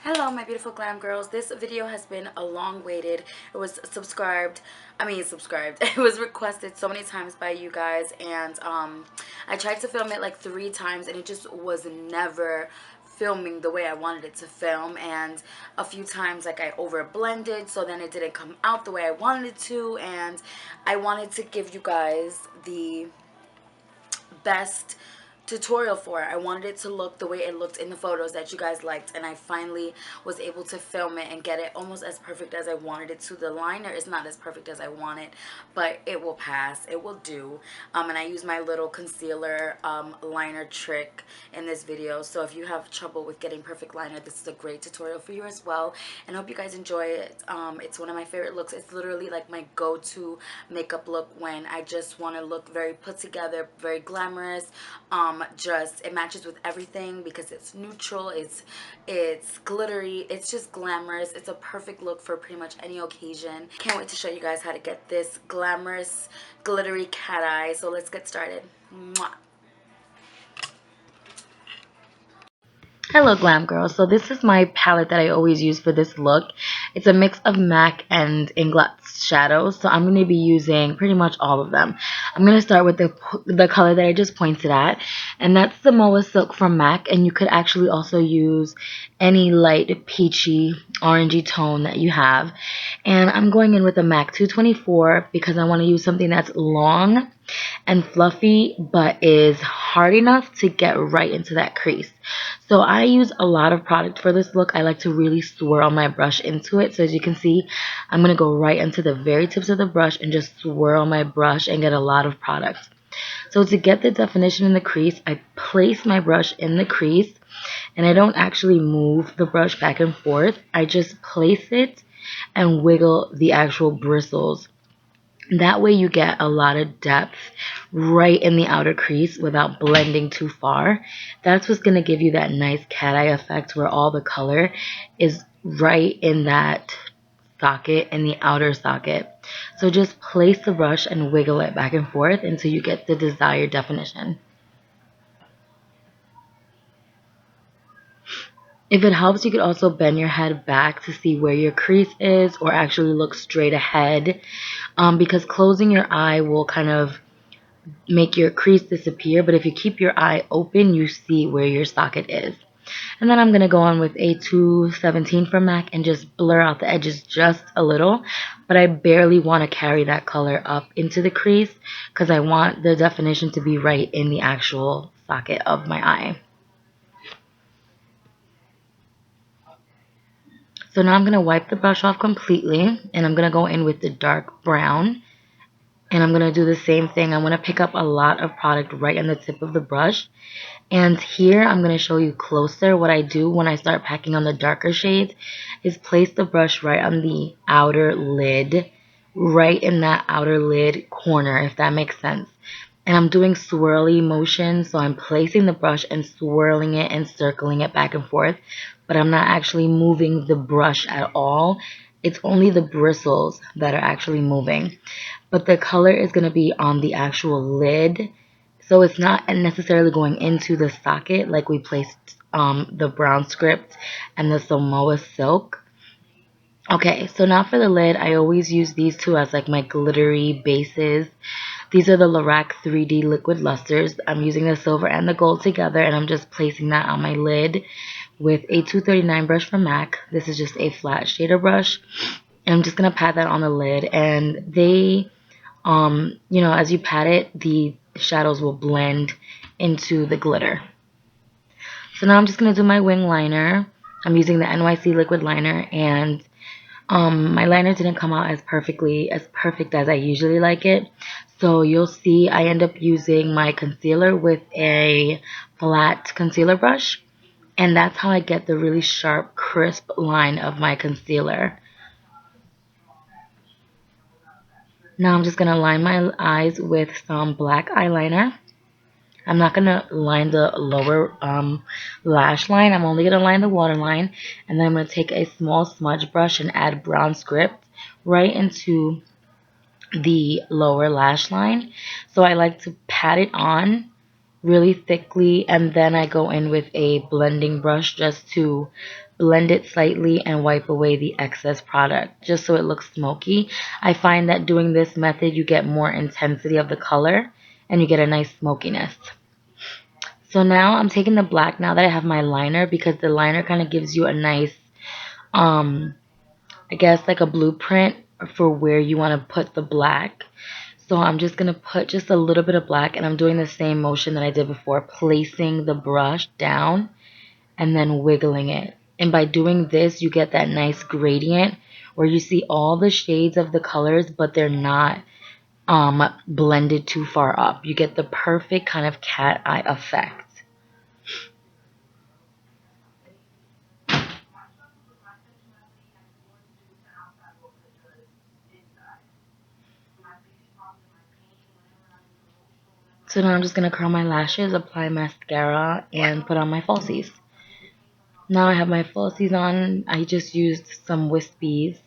Hello my beautiful glam girls. This video has been a long waited. It was subscribed. It was requested so many times by you guys, and I tried to film it like 3 times and it just was never filming the way I wanted it to film, and a few times like I over blended, so then it didn't come out the way I wanted it to, and I wanted to give you guys the best tutorial for it. I wanted it to look the way it looked in the photos that you guys liked, and I finally was able to film it and get it almost as perfect as I wanted it to. The liner is not as perfect as I wanted, but it will pass, it will do. And I use my little concealer liner trick in this video, so if you have trouble with getting perfect liner, this is a great tutorial for you as well, and I hope you guys enjoy it. It's one of my favorite looks. It's literally like my go-to makeup look when I just want to look very put together, very glamorous. Just it matches with everything because it's neutral, it's glittery, it's just glamorous. It's a perfect look for pretty much any occasion. Can't wait to show you guys how to get this glamorous glittery cat eye. So let's get started. Mwah. Hello glam girls. So this is my palette that I always use for this look. It's a mix of MAC and Inglot's shadows, so I'm going to be using pretty much all of them. I'm going to start with the color that I just pointed at, and that's the Moa Silk from MAC, and you could actually also use any light peachy orangey tone that you have. And I'm going in with a MAC 224 because I want to use something that's long and fluffy but is hard enough to get right into that crease. So I use a lot of product for this look. I like to really swirl my brush into it. So as you can see, I'm going to go right into the very tips of the brush and just swirl my brush and get a lot of product. So to get the definition in the crease, I place my brush in the crease, and I don't actually move the brush back and forth. I just place it and wiggle the actual bristles. That way you get a lot of depth right in the outer crease without blending too far. That's what's going to give you that nice cat eye effect where all the color is right in that socket, in the outer socket. So just place the brush and wiggle it back and forth until you get the desired definition. If it helps, you could also bend your head back to see where your crease is, or actually look straight ahead, because closing your eye will kind of make your crease disappear, but if you keep your eye open, you see where your socket is. And then I'm going to go on with a 217 from MAC and just blur out the edges just a little, but I barely want to carry that color up into the crease because I want the definition to be right in the actual socket of my eye. So now I'm going to wipe the brush off completely, and I'm going to go in with the dark brown. And I'm going to do the same thing. I'm going to pick up a lot of product right on the tip of the brush. And here I'm going to show you closer what I do when I start packing on the darker shades is place the brush right on the outer lid, right in that outer lid corner, if that makes sense. And I'm doing swirly motions, so I'm placing the brush and swirling it and circling it back and forth, but I'm not actually moving the brush at all. It's only the bristles that are actually moving. But the color is going to be on the actual lid, so it's not necessarily going into the socket like we placed the brown script and the Samoa Silk. Okay, so now for the lid, I always use these two as like my glittery bases. These are the Lorac 3D liquid lusters. I'm using the silver and the gold together, and I'm just placing that on my lid with a 239 brush from MAC. This is just a flat shader brush. And I'm just going to pat that on the lid, and they, you know, as you pat it, the shadows will blend into the glitter. So now I'm just going to do my wing liner. I'm using the NYC liquid liner, and my liner didn't come out as perfect as I usually like it. So you'll see I end up using my concealer with a flat concealer brush. And that's how I get the really sharp, crisp line of my concealer. Now I'm just going to line my eyes with some black eyeliner. I'm not going to line the lower lash line. I'm only going to line the waterline. And then I'm going to take a small smudge brush and add brown script right into the lower lash line. So I like to pat it on really thickly, and then I go in with a blending brush just to blend it slightly, and wipe away the excess product just so it looks smoky. I find that doing this method, you get more intensity of the color and you get a nice smokiness. So now I'm taking the black now that I have my liner, because the liner kind of gives you a nice, I guess like a blueprint for where you want to put the black. So I'm just going to put just a little bit of black, and I'm doing the same motion that I did before, placing the brush down and then wiggling it. And by doing this, you get that nice gradient where you see all the shades of the colors, but they're not blended too far up. You get the perfect kind of cat eye effect. So now I'm just going to curl my lashes, apply mascara, and put on my falsies. Now I have my falsies on. I just used some wispies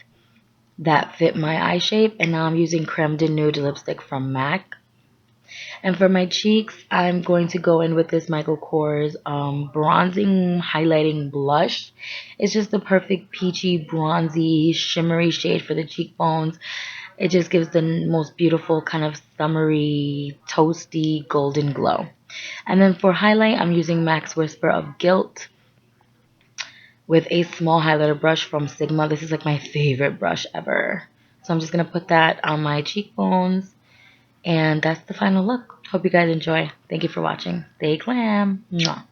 that fit my eye shape, and now I'm using Creme de Nude lipstick from MAC. And for my cheeks, I'm going to go in with this Michael Kors bronzing highlighting blush. It's just the perfect peachy, bronzy, shimmery shade for the cheekbones. It just gives the most beautiful kind of summery, toasty, golden glow. And then for highlight, I'm using MAC's Whisper of Guilt with a small highlighter brush from Sigma. This is like my favorite brush ever. So I'm just going to put that on my cheekbones. And that's the final look. Hope you guys enjoy. Thank you for watching. Stay glam. Mwah.